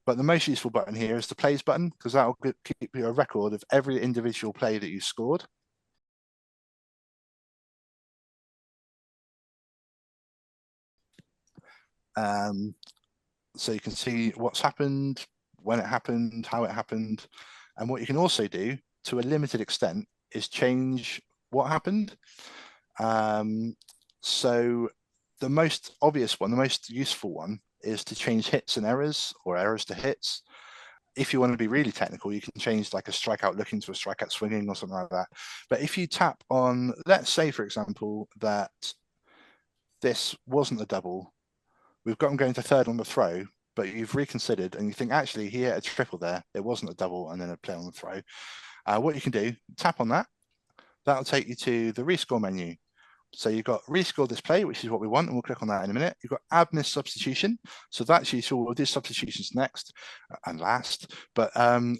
Speaker 1: But the most useful button here is the plays button, because that will keep you a record of every individual play that you scored. So you can see what's happened, when it happened, how it happened, and what you can also do to a limited extent is change what happened. So the most obvious one, the most useful one, is to change hits and errors, or errors to hits. If you want to be really technical, you can change like a strikeout looking to a strikeout swinging or something like that. But if you tap on, let's say, for example, that this wasn't a double, we've got him going to third on the throw, but you've reconsidered and you think, actually, he hit a triple there. It wasn't a double and then a play on the throw. What you can do, tap on that. That'll take you to the rescore menu. So you've got rescore display, which is what we want, and we'll click on that in a minute. You've got add miss substitution. So that's useful. We'll do substitutions next and last. But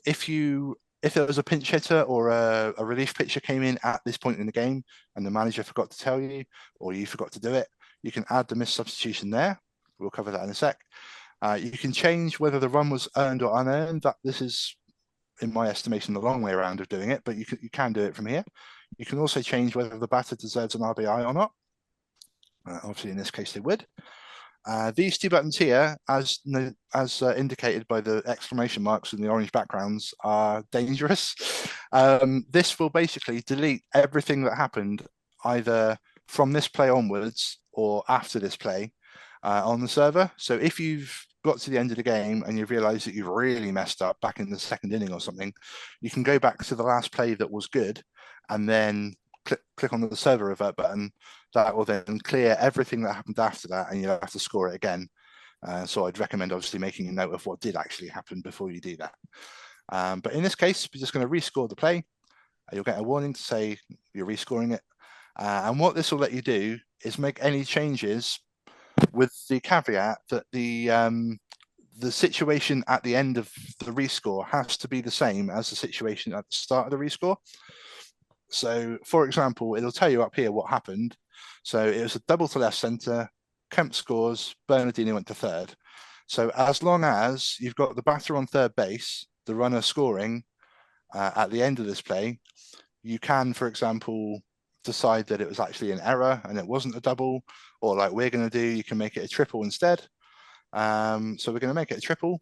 Speaker 1: if there was a pinch hitter or a relief pitcher came in at this point in the game and the manager forgot to tell you, or you forgot to do it, you can add the miss substitution there. We'll cover that in a sec. You can change whether the run was earned or unearned. This is, in my estimation, the long way around of doing it, but you can do it from here. You can also change whether the batter deserves an RBI or not. Obviously, in this case, they would. These two buttons here, as indicated by the exclamation marks in the orange backgrounds, are dangerous. This will basically delete everything that happened either from this play onwards or after this play on the server. So if you've got to the end of the game and you've realized that you've really messed up back in the second inning or something, you can go back to the last play that was good and then click on the server revert button. That will then clear everything that happened after that, and you'll have to score it again. So I'd recommend obviously making a note of what did actually happen before you do that. But in this case, we're just going to rescore the play. You'll get a warning to say you're rescoring it. And what this will let you do is make any changes with the caveat that the situation at the end of the rescore has to be the same as the situation at the start of the rescore. So, for example, it'll tell you up here what happened. So it was a double to left center, Kemp scores, Bernardini went to third. So as long as you've got the batter on third base, the runner scoring at the end of this play, you can, for example, decide that it was actually an error and it wasn't a double, or like we're going to do, you can make it a triple instead. So we're going to make it a triple.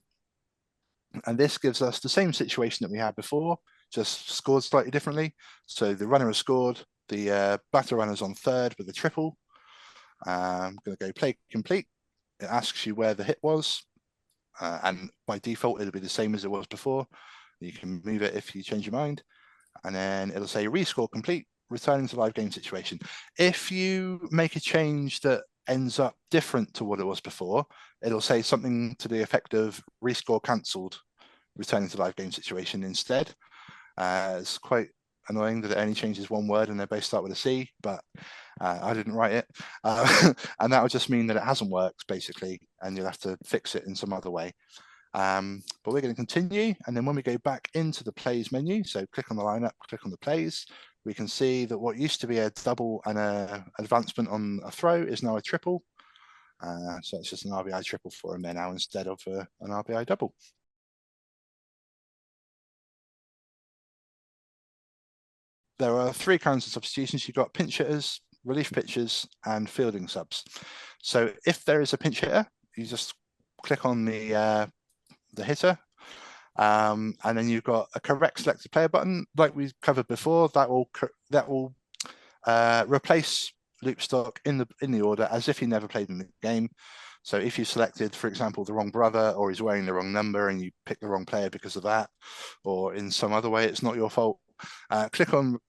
Speaker 1: And this gives us the same situation that we had before, just scored slightly differently. So the runner has scored, the batter runner's on third with a triple. I'm going to go play complete. It asks you where the hit was. And by default, it'll be the same as it was before. You can move it if you change your mind. And then it'll say rescore complete, returning to live game situation. If you make a change that ends up different to what it was before, it'll say something to the effect of rescore cancelled, returning to live game situation instead. It's quite annoying that it only changes one word and they both start with a C, but I didn't write it. And that would just mean that it hasn't worked, basically, and you'll have to fix it in some other way. But we're going to continue, and then when we go back into the plays menu, so click on the lineup, click on the plays, we can see that what used to be a double and an advancement on a throw is now a triple. So it's just an RBI triple for him there now instead of an RBI double. There are three kinds of substitutions. You've got pinch hitters, relief pitchers, and fielding subs. So if there is a pinch hitter, you just click on the hitter. And then you've got a correct selected player button, like we covered before. That will replace Loopstock in the order as if he never played in the game. So if you selected, for example, the wrong brother, or he's wearing the wrong number and you pick the wrong player because of that, or in some other way, it's not your fault, click on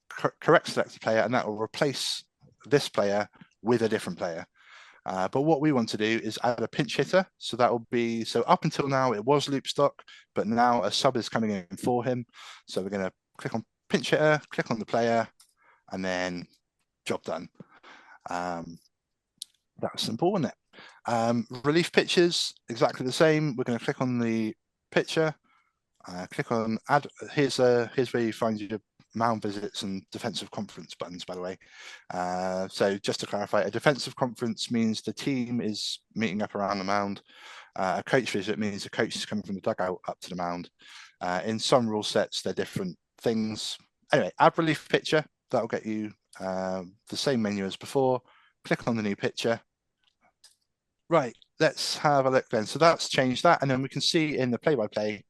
Speaker 1: correct selected player, and that will replace this player with a different player. But what we want to do is add a pinch hitter. So that will be, so up until now it was Loopstock, but now a sub is coming in for him. So we're going to click on pinch hitter, click on the player, and then job done. That's simple, isn't it? Relief pitches, exactly the same. We're going to click on the pitcher, click on add. Here's where you find your mound visits and defensive conference buttons, by the way. So just to clarify, a defensive conference means the team is meeting up around the mound. A coach visit means the coach is coming from the dugout up to the mound. In some rule sets, they're different things. Anyway, add relief pitcher. That'll get you the same menu as before. Click on the new pitcher. Right, let's have a look then. So that's changed that, and then we can see in the play-by-play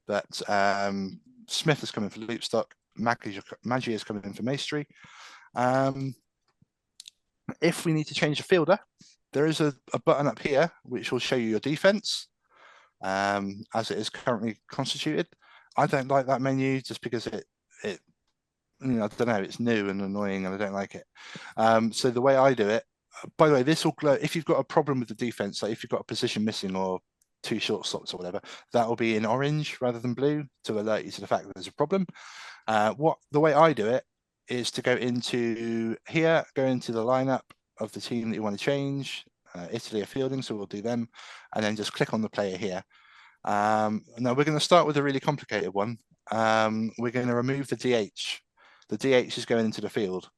Speaker 1: that Smith is coming for Loopstock, Maggi is coming in for Maestri. If we need to change the fielder, there is a button up here which will show you your defense as it is currently constituted. I don't like that menu just because it you know, I don't know, it's new and annoying and I don't like it. So the way I do it, by the way, this will glow if you've got a problem with the defense, like if you've got a position missing or 2 shortstops or whatever, that will be in orange rather than blue to alert you to the fact that there's a problem. The way I do it is to go into here, go into the lineup of the team that you want to change. Italy are fielding, so we'll do them, and then just click on the player here. Now we're going to start with a really complicated one. We're going to remove the DH. The DH is going into the field.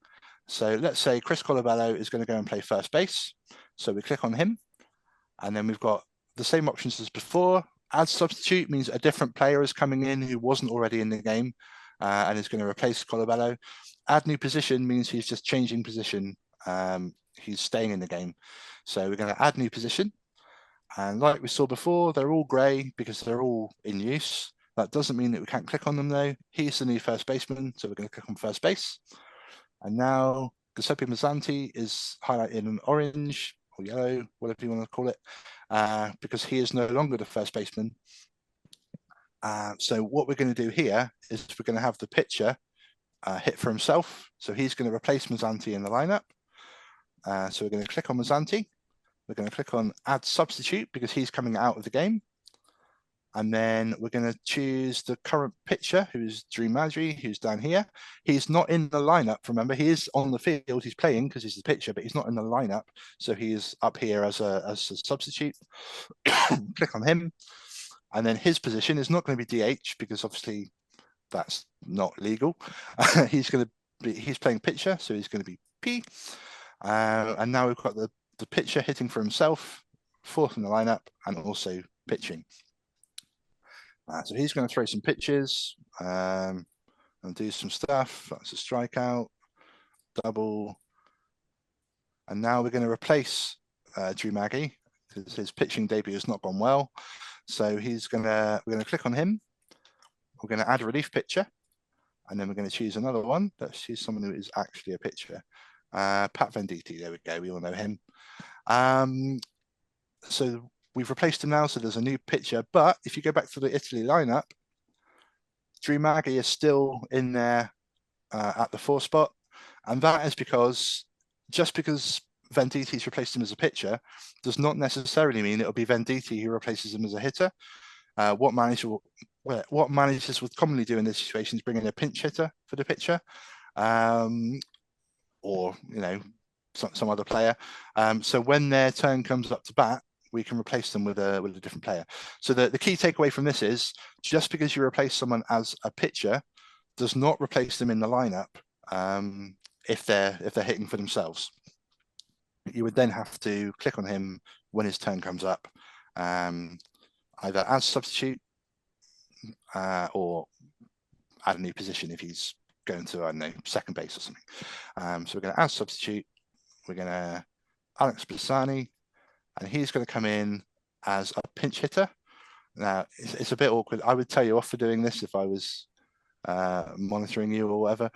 Speaker 1: So let's say Chris Colabello is going to go and play first base. So we click on him, and then we've got the same options as before. Add substitute means a different player is coming in who wasn't already in the game and is going to replace Colabello. Add new position means he's just changing position. He's staying in the game. So we're going to add new position. And like we saw before, they're all grey because they're all in use. That doesn't mean that we can't click on them though. He's the new first baseman, so we're going to click on first base. And now Giuseppe Mazzanti is highlighted in orange or yellow, whatever you want to call it, because he is no longer the first baseman. So what we're going to do here is we're going to have the pitcher hit for himself. So he's going to replace Mazzanti in the lineup. So we're going to click on Mazzanti. We're going to click on add substitute because he's coming out of the game. And then we're going to choose the current pitcher, who's Dream Madry, who's down here. He's not in the lineup, remember. He is on the field, he's playing because he's the pitcher, but he's not in the lineup. So he is up here as a substitute. Click on him. And then his position is not going to be DH because obviously that's not legal. He's playing pitcher, so he's going to be P. And now we've got the pitcher hitting for himself, fourth in the lineup, and also pitching. So he's going to throw some pitches and do some stuff. That's a strikeout, double. And now we're going to replace Drew Maggi because his pitching debut has not gone well. So we're going to click on him. We're going to add a relief pitcher. And then we're going to choose another one. Let's choose someone who is actually a pitcher. Pat Venditti, there we go. We all know him. So we've replaced him now, so there's a new pitcher. But if you go back to the Italy lineup, Drew Maggi is still in there at the 4 spot. And that is because just because Venditti's replaced him as a pitcher does not necessarily mean it'll be Venditti who replaces him as a hitter. What managers would commonly do in this situation is bring in a pinch hitter for the pitcher, or some other player. So when their turn comes up to bat, we can replace them with a different player. So the key takeaway from this is just because you replace someone as a pitcher does not replace them in the lineup if they're hitting for themselves. You would then have to click on him when his turn comes up, either as substitute or add a new position if he's going to, I don't know, second base or something. So we're going to add substitute. We're going to Alex Pisani, and he's going to come in as a pinch hitter. Now, it's a bit awkward. I would tell you off for doing this if I was monitoring you or whatever,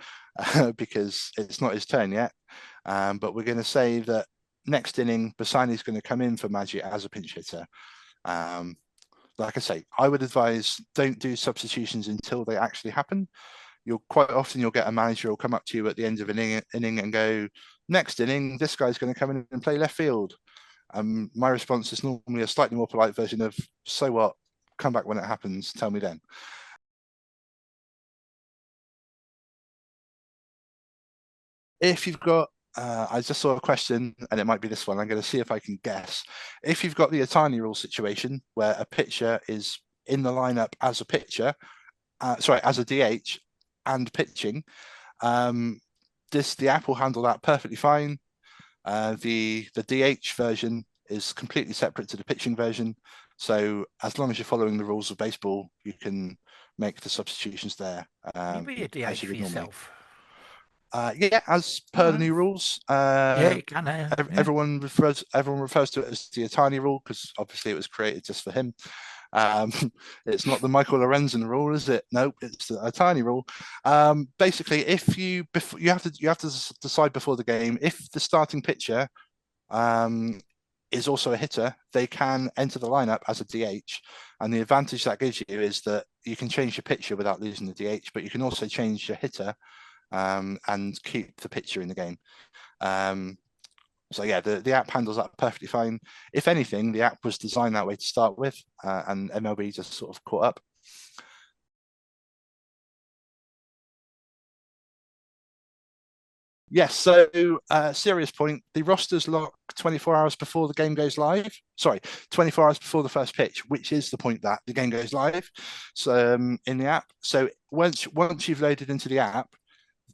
Speaker 1: because it's not his turn yet. But we're going to say that next inning, Baserunning going to come in for Magic as a pinch hitter. Like I say, I would advise don't do substitutions until they actually happen. You'll get a manager will come up to you at the end of an inning and go, next inning, this guy's going to come in and play left field. My response is normally a slightly more polite version of, so what? Come back when it happens. Tell me then. If you've got, I just saw a question, and it might be this one. I'm going to see if I can guess. If you've got the Ohtani Rule situation where a pitcher is in the lineup as a pitcher, as a DH and pitching, the app will handle that perfectly fine. The DH version is completely separate to the pitching version. So as long as you're following the rules of baseball, you can make the substitutions there.
Speaker 3: Can you be a DH for yourself?
Speaker 1: Yeah, as per the new rules.
Speaker 3: Yeah, you can.
Speaker 1: Everyone refers to it as the Ohtani Rule because obviously it was created just for him. It's not the Michael Lorenzen rule, is it? Nope, it's the Ohtani Rule. Basically, if you have to decide before the game if the starting pitcher is also a hitter, they can enter the lineup as a DH. And the advantage that gives you is that you can change your pitcher without losing the DH, but you can also change your hitter and keep the pitcher in the game. So yeah, the app handles that perfectly fine. If anything, the app was designed that way to start with, and MLB just sort of caught up. Yes, so serious point. The rosters lock 24 hours before the game goes live. Sorry, 24 hours before the first pitch, which is the point that the game goes live. So in the app. So once you've loaded into the app,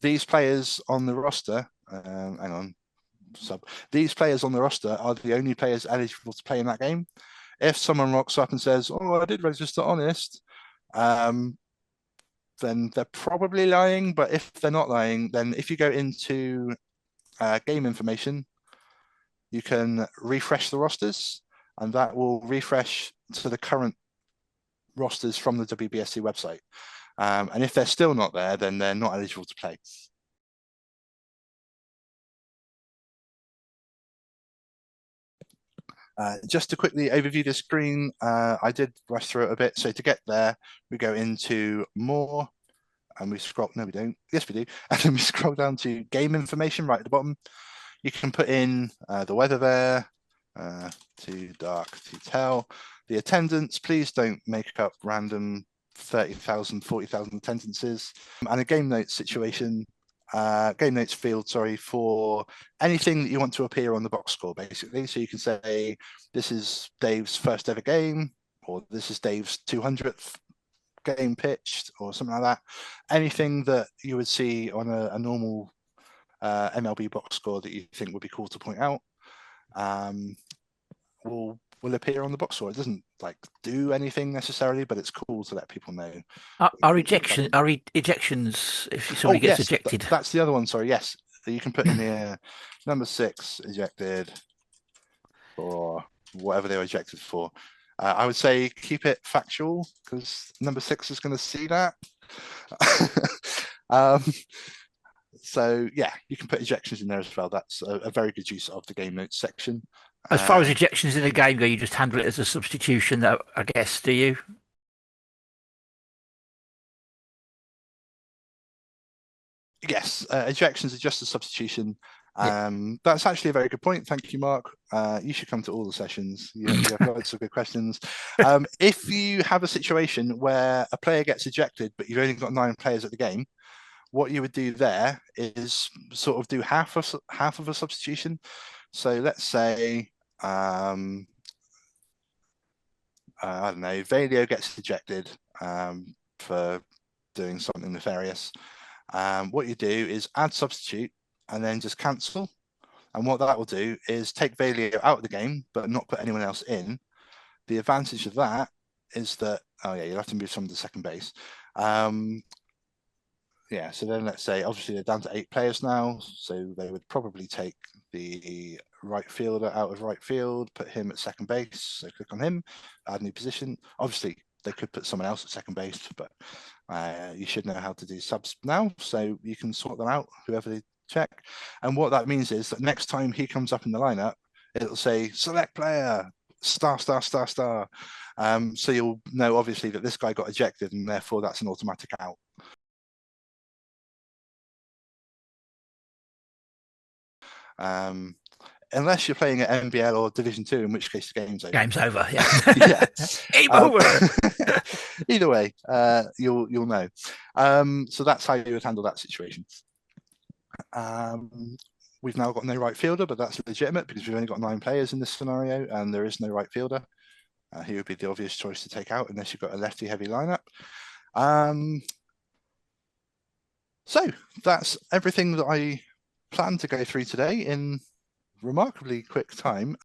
Speaker 1: these players on the roster, these players on the roster are the only players eligible to play in that game. If someone rocks up and says, "Oh, I did register honest," then they're probably lying. But if they're not lying, then if you go into game information, you can refresh the rosters, and that will refresh to the current rosters from the WBSC website. And if they're still not there, then they're not eligible to play. Just to quickly overview the screen, I did rush through it a bit. So to get there, we go into more and we scroll. No, we don't. Yes, we do. And then we scroll down to game information right at the bottom. You can put in the weather there, too dark to tell. The attendance, please don't make up random 30,000, 40,000 attendances. And a game notes situation, game notes field, sorry, for anything that you want to appear on the box score, basically. So you can say, this is Dave's first ever game, or this is Dave's 200th game pitched, or something like that. Anything that you would see on a normal MLB box score that you think would be cool to point out will appear on the box score. It doesn't like do anything necessarily, but it's cool to let people know.
Speaker 3: Are ejections if somebody gets ejected?
Speaker 1: That's the other one. Sorry, yes, you can put in here number 6 ejected or whatever they were ejected for. I would say keep it factual because number 6 is going to see that. So yeah, you can put ejections in there as well. That's a very good use of the game notes section.
Speaker 3: As far as ejections in a game go, you just handle it as a substitution, I guess, do you?
Speaker 1: Yes, ejections are just a substitution. That's actually a very good point. Thank you, Mark. You should come to all the sessions. You have lots of good questions. If you have a situation where a player gets ejected, but you've only got 9 players at the game, what you would do there is sort of do half of a substitution. So let's say, I don't know, Valio gets ejected for doing something nefarious. What you do is add substitute and then just cancel. And what that will do is take Valio out of the game, but not put anyone else in. The advantage of that is that, oh yeah, you'll have to move someone to second base. Yeah, so then let's say, obviously they're down to 8 players now, so they would probably take the right fielder out of right field, put him at second base. So click on him, add new position. Obviously, they could put someone else at second base, but you should know how to do subs now, so you can sort them out, whoever they check. And what that means is that next time he comes up in the lineup, it'll say select player, star, star, star, star. So you'll know obviously that this guy got ejected, and therefore that's an automatic out. Unless you're playing at NBL or Division 2, in which case the game's over.
Speaker 3: Game's over, yeah.
Speaker 1: Yeah.
Speaker 3: Game over.
Speaker 1: Either way, you'll know. So that's how you would handle that situation. We've now got no right fielder, but that's legitimate because we've only got 9 players in this scenario, and there is no right fielder. He would be the obvious choice to take out unless you've got a lefty-heavy lineup. So that's everything that I planned to go through today in remarkably quick time.